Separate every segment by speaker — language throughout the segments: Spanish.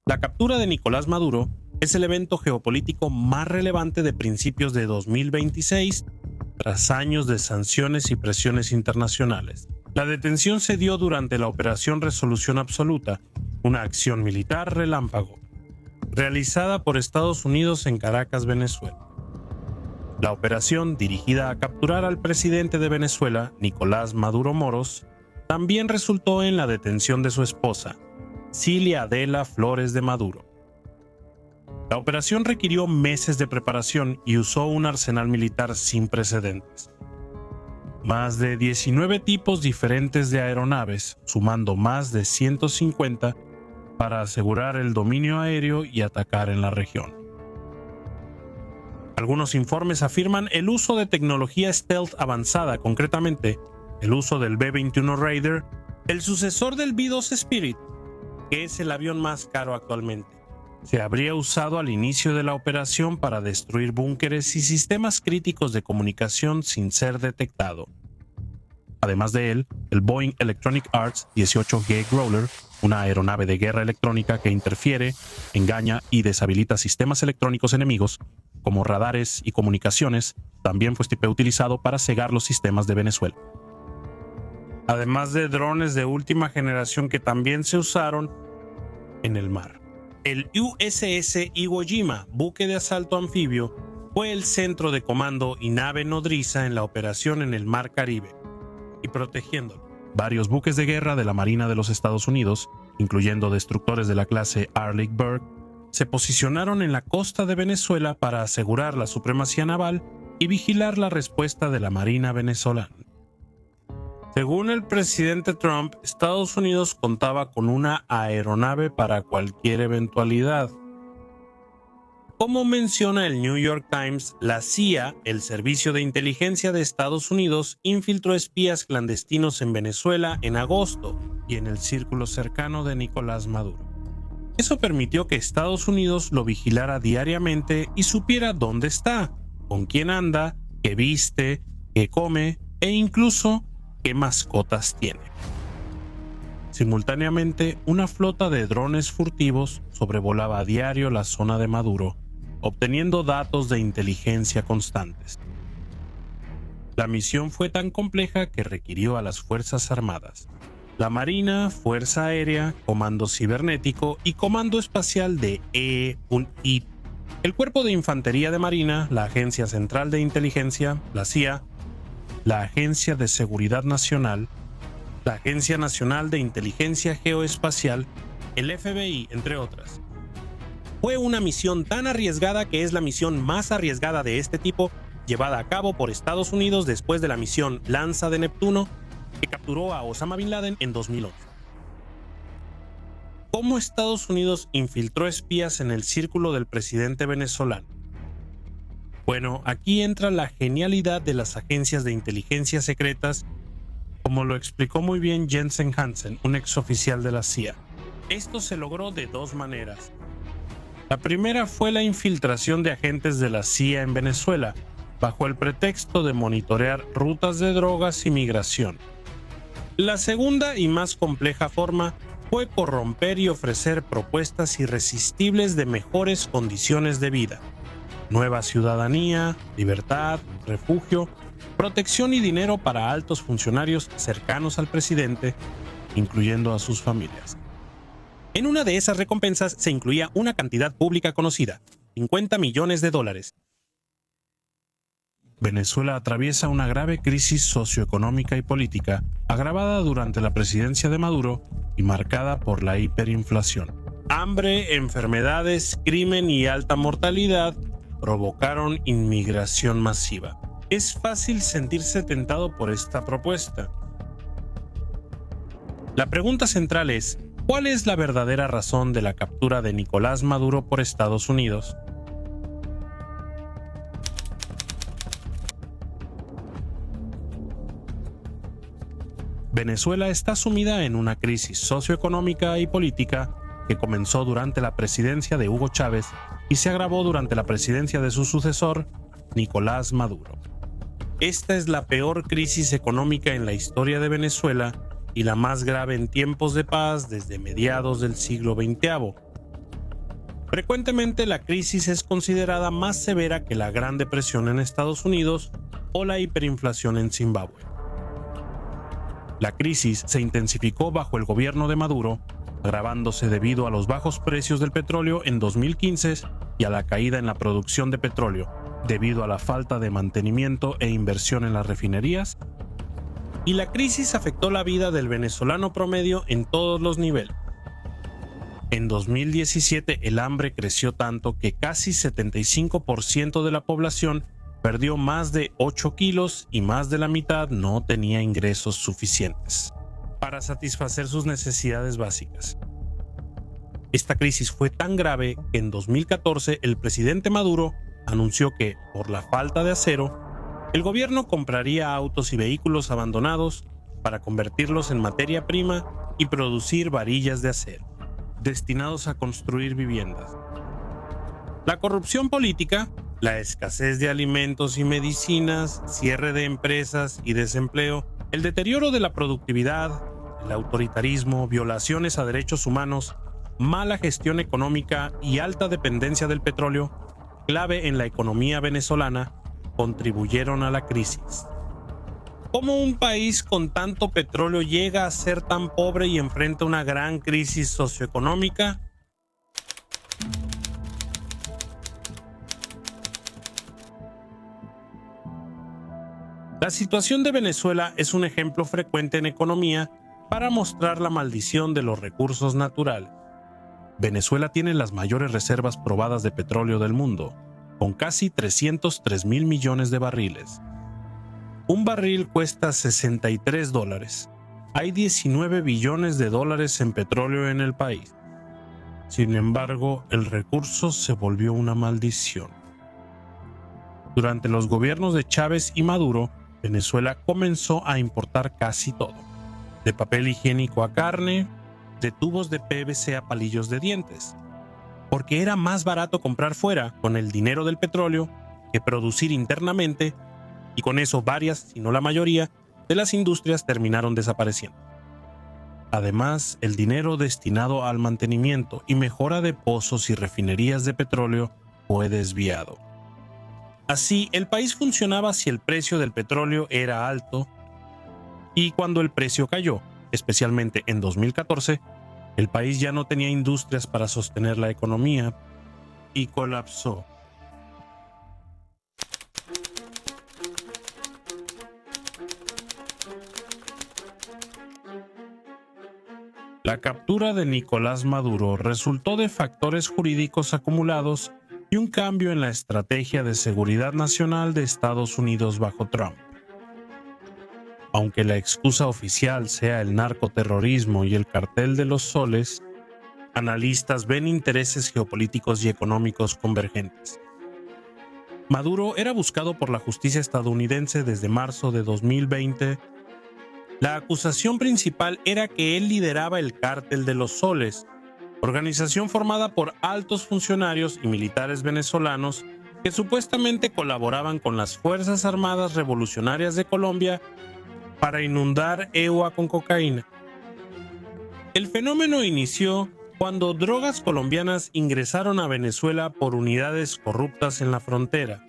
Speaker 1: La captura de Nicolás Maduro es el evento geopolítico más relevante de principios de 2026, tras años de sanciones y presiones internacionales. La detención se dio durante la Operación Resolución Absoluta, una acción militar relámpago, realizada por Estados Unidos en Caracas, Venezuela. La operación, dirigida a capturar al presidente de Venezuela, Nicolás Maduro Moros, también resultó en la detención de su esposa, Cilia Adela Flores de Maduro. La operación requirió meses de preparación y usó un arsenal militar sin precedentes. Más de 19 tipos diferentes de aeronaves, sumando más de 150, para asegurar el dominio aéreo y atacar en la región. Algunos informes afirman el uso de tecnología stealth avanzada, concretamente el uso del B-21 Raider, el sucesor del B-2 Spirit, que es el avión más caro actualmente. Se habría usado al inicio de la operación para destruir búnkeres y sistemas críticos de comunicación sin ser detectado. Además de él, el Boeing Electronic Arts 18G Growler, una aeronave de guerra electrónica que interfiere, engaña y deshabilita sistemas electrónicos enemigos, como radares y comunicaciones, también fue utilizado para cegar los sistemas de Venezuela. Además de drones de última generación que también se usaron en el mar. El USS Iwo Jima, buque de asalto anfibio, fue el centro de comando y nave nodriza en la operación en el Mar Caribe, y protegiéndolo. Varios buques de guerra de la Marina de los Estados Unidos, incluyendo destructores de la clase Arleigh Burke, se posicionaron en la costa de Venezuela para asegurar la supremacía naval y vigilar la respuesta de la Marina venezolana. Según el presidente Trump, Estados Unidos contaba con una aeronave para cualquier eventualidad. Como menciona el New York Times, la CIA, el Servicio de Inteligencia de Estados Unidos, infiltró espías clandestinos en Venezuela en agosto y en el círculo cercano de Nicolás Maduro. Eso permitió que Estados Unidos lo vigilara diariamente y supiera dónde está, con quién anda, qué viste, qué come e incluso qué mascotas tiene. Simultáneamente, una flota de drones furtivos sobrevolaba a diario la zona de Maduro, obteniendo datos de inteligencia constantes. La misión fue tan compleja que requirió a las Fuerzas Armadas, la Marina, Fuerza Aérea, Comando Cibernético y Comando Espacial de E-1I, el Cuerpo de Infantería de Marina, la Agencia Central de Inteligencia, la CIA, la Agencia de Seguridad Nacional, la Agencia Nacional de Inteligencia Geoespacial, el FBI, entre otras. Fue una misión tan arriesgada que es la misión más arriesgada de este tipo llevada a cabo por Estados Unidos después de la misión Lanza de Neptuno, que capturó a Osama Bin Laden en 2011. ¿Cómo Estados Unidos infiltró espías en el círculo del presidente venezolano? Bueno, aquí entra la genialidad de las agencias de inteligencia secretas, como lo explicó muy bien Jensen Hansen, un exoficial de la CIA. Esto se logró de dos maneras. La primera fue la infiltración de agentes de la CIA en Venezuela, bajo el pretexto de monitorear rutas de drogas y migración. La segunda y más compleja forma fue corromper y ofrecer propuestas irresistibles de mejores condiciones de vida, nueva ciudadanía, libertad, refugio, protección y dinero para altos funcionarios cercanos al presidente, incluyendo a sus familias. En una de esas recompensas se incluía una cantidad pública conocida, $50 millones. Venezuela atraviesa una grave crisis socioeconómica y política, agravada durante la presidencia de Maduro y marcada por la hiperinflación. Hambre, enfermedades, crimen y alta mortalidad provocaron inmigración masiva. Es fácil sentirse tentado por esta propuesta. La pregunta central es, ¿cuál es la verdadera razón de la captura de Nicolás Maduro por Estados Unidos? Venezuela está sumida en una crisis socioeconómica y política que comenzó durante la presidencia de Hugo Chávez y se agravó durante la presidencia de su sucesor, Nicolás Maduro. Esta es la peor crisis económica en la historia de Venezuela y la más grave en tiempos de paz desde mediados del siglo XX. Frecuentemente la crisis es considerada más severa que la Gran Depresión en Estados Unidos o la hiperinflación en Zimbabue. La crisis se intensificó bajo el gobierno de Maduro, agravándose debido a los bajos precios del petróleo en 2015 y a la caída en la producción de petróleo, debido a la falta de mantenimiento e inversión en las refinerías, y la crisis afectó la vida del venezolano promedio en todos los niveles. En 2017 el hambre creció tanto que casi 75% de la población perdió más de 8 kilos y más de la mitad no tenía ingresos suficientes para satisfacer sus necesidades básicas. Esta crisis fue tan grave que en 2014 el presidente Maduro anunció que, por la falta de acero, el gobierno compraría autos y vehículos abandonados para convertirlos en materia prima y producir varillas de acero, destinados a construir viviendas. La corrupción política, la escasez de alimentos y medicinas, cierre de empresas y desempleo, el deterioro de la productividad, el autoritarismo, violaciones a derechos humanos, mala gestión económica y alta dependencia del petróleo, clave en la economía venezolana, contribuyeron a la crisis. ¿Cómo un país con tanto petróleo llega a ser tan pobre y enfrenta una gran crisis socioeconómica? La situación de Venezuela es un ejemplo frecuente en economía para mostrar la maldición de los recursos naturales. Venezuela tiene las mayores reservas probadas de petróleo del mundo, con casi 303,000 millones de barriles. Un barril cuesta $63. Hay 19 billones de dólares en petróleo en el país. Sin embargo, el recurso se volvió una maldición. Durante los gobiernos de Chávez y Maduro, Venezuela comenzó a importar casi todo, de papel higiénico a carne, de tubos de PVC a palillos de dientes, porque era más barato comprar fuera con el dinero del petróleo que producir internamente, y con eso varias, si no la mayoría, de las industrias terminaron desapareciendo. Además, el dinero destinado al mantenimiento y mejora de pozos y refinerías de petróleo fue desviado. Así, el país funcionaba si el precio del petróleo era alto, y cuando el precio cayó, especialmente en 2014, el país ya no tenía industrias para sostener la economía y colapsó. La captura de Nicolás Maduro resultó de factores jurídicos acumulados y un cambio en la estrategia de seguridad nacional de Estados Unidos bajo Trump. Aunque la excusa oficial sea el narcoterrorismo y el cartel de los soles, analistas ven intereses geopolíticos y económicos convergentes. Maduro era buscado por la justicia estadounidense desde marzo de 2020. La acusación principal era que él lideraba el cártel de los soles, organización formada por altos funcionarios y militares venezolanos que supuestamente colaboraban con las Fuerzas Armadas Revolucionarias de Colombia para inundar EUA con cocaína. El fenómeno inició cuando drogas colombianas ingresaron a Venezuela por unidades corruptas en la frontera.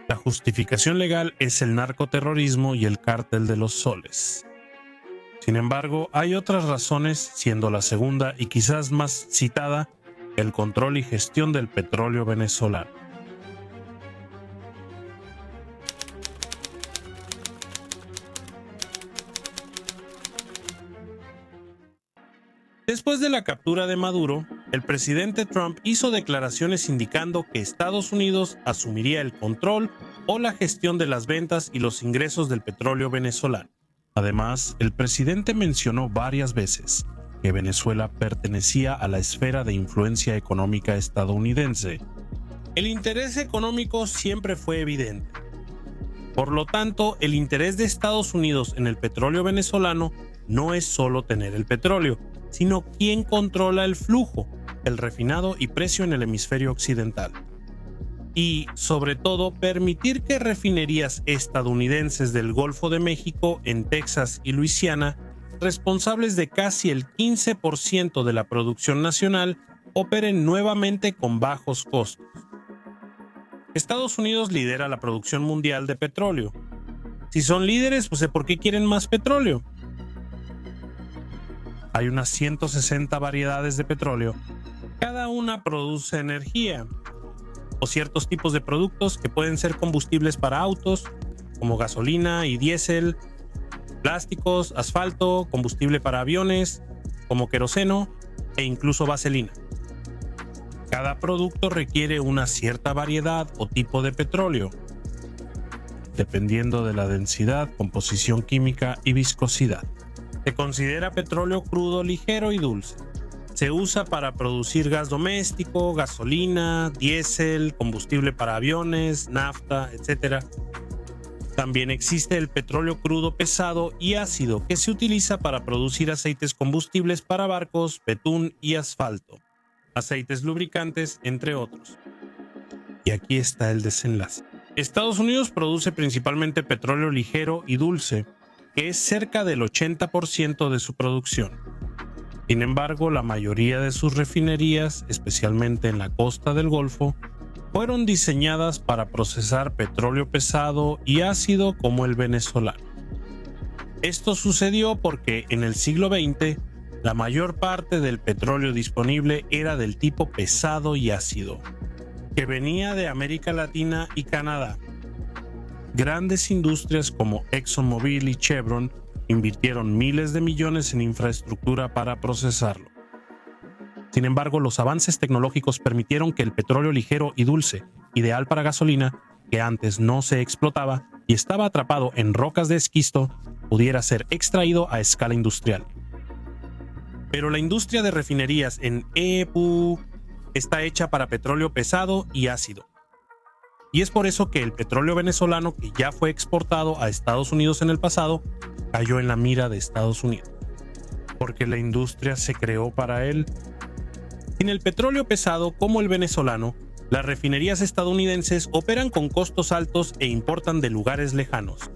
Speaker 1: La justificación legal es el narcoterrorismo y el cártel de los soles. Sin embargo, hay otras razones, siendo la segunda y quizás más citada, el control y gestión del petróleo venezolano. Después de la captura de Maduro, el presidente Trump hizo declaraciones indicando que Estados Unidos asumiría el control o la gestión de las ventas y los ingresos del petróleo venezolano. Además, el presidente mencionó varias veces que Venezuela pertenecía a la esfera de influencia económica estadounidense. El interés económico siempre fue evidente. Por lo tanto, el interés de Estados Unidos en el petróleo venezolano no es solo tener el petróleo, sino quién controla el flujo, el refinado y precio en el hemisferio occidental. Y, sobre todo, permitir que refinerías estadounidenses del Golfo de México, en Texas y Luisiana, responsables de casi el 15% de la producción nacional, operen nuevamente con bajos costos. Estados Unidos lidera la producción mundial de petróleo. Si son líderes, pues ¿por qué quieren más petróleo? Hay unas 160 variedades de petróleo. Cada una produce energía o ciertos tipos de productos que pueden ser combustibles para autos, como gasolina y diésel, plásticos, asfalto, combustible para aviones, como queroseno e incluso vaselina. Cada producto requiere una cierta variedad o tipo de petróleo, dependiendo de la densidad, composición química y viscosidad. Se considera petróleo crudo ligero y dulce. Se usa para producir gas doméstico, gasolina, diésel, combustible para aviones, nafta, etc. También existe el petróleo crudo pesado y ácido, que se utiliza para producir aceites combustibles para barcos, betún y asfalto, aceites lubricantes, entre otros. Y aquí está el desenlace. Estados Unidos produce principalmente petróleo ligero y dulce, que es cerca del 80% de su producción. Sin embargo, la mayoría de sus refinerías, especialmente en la costa del Golfo, fueron diseñadas para procesar petróleo pesado y ácido como el venezolano. Esto sucedió porque en el siglo XX, la mayor parte del petróleo disponible era del tipo pesado y ácido, que venía de América Latina y Canadá. Grandes industrias como ExxonMobil y Chevron invirtieron miles de millones en infraestructura para procesarlo. Sin embargo, los avances tecnológicos permitieron que el petróleo ligero y dulce, ideal para gasolina, que antes no se explotaba y estaba atrapado en rocas de esquisto, pudiera ser extraído a escala industrial. Pero la industria de refinerías en EPU está hecha para petróleo pesado y ácido. Y es por eso que el petróleo venezolano, que ya fue exportado a Estados Unidos en el pasado, cayó en la mira de Estados Unidos, porque la industria se creó para él. Sin el petróleo pesado como el venezolano, las refinerías estadounidenses operan con costos altos e importan de lugares lejanos,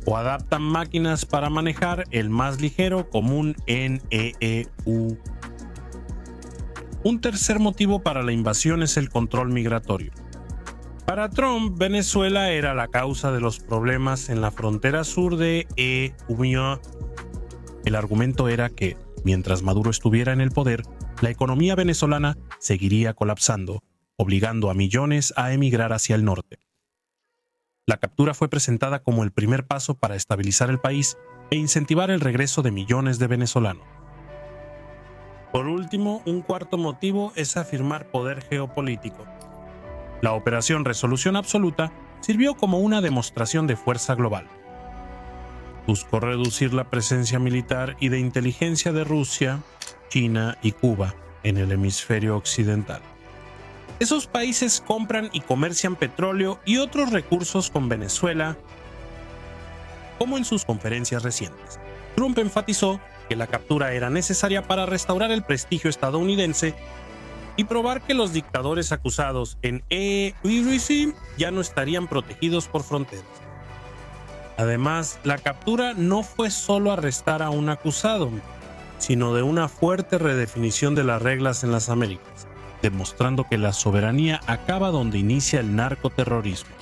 Speaker 1: o adaptan máquinas para manejar el más ligero común en EEU. Un tercer motivo para la invasión es el control migratorio. Para Trump, Venezuela era la causa de los problemas en la frontera sur de EU. El argumento era que, mientras Maduro estuviera en el poder, la economía venezolana seguiría colapsando, obligando a millones a emigrar hacia el norte. La captura fue presentada como el primer paso para estabilizar el país e incentivar el regreso de millones de venezolanos. Por último, un cuarto motivo es afirmar poder geopolítico. La Operación Resolución Absoluta sirvió como una demostración de fuerza global. Buscó reducir la presencia militar y de inteligencia de Rusia, China y Cuba en el hemisferio occidental. Esos países compran y comercian petróleo y otros recursos con Venezuela, como en sus conferencias recientes. Trump enfatizó que la captura era necesaria para restaurar el prestigio estadounidense y probar que los dictadores acusados en EU ya no estarían protegidos por fronteras. Además, la captura no fue solo arrestar a un acusado, sino de una fuerte redefinición de las reglas en las Américas, demostrando que la soberanía acaba donde inicia el narcoterrorismo.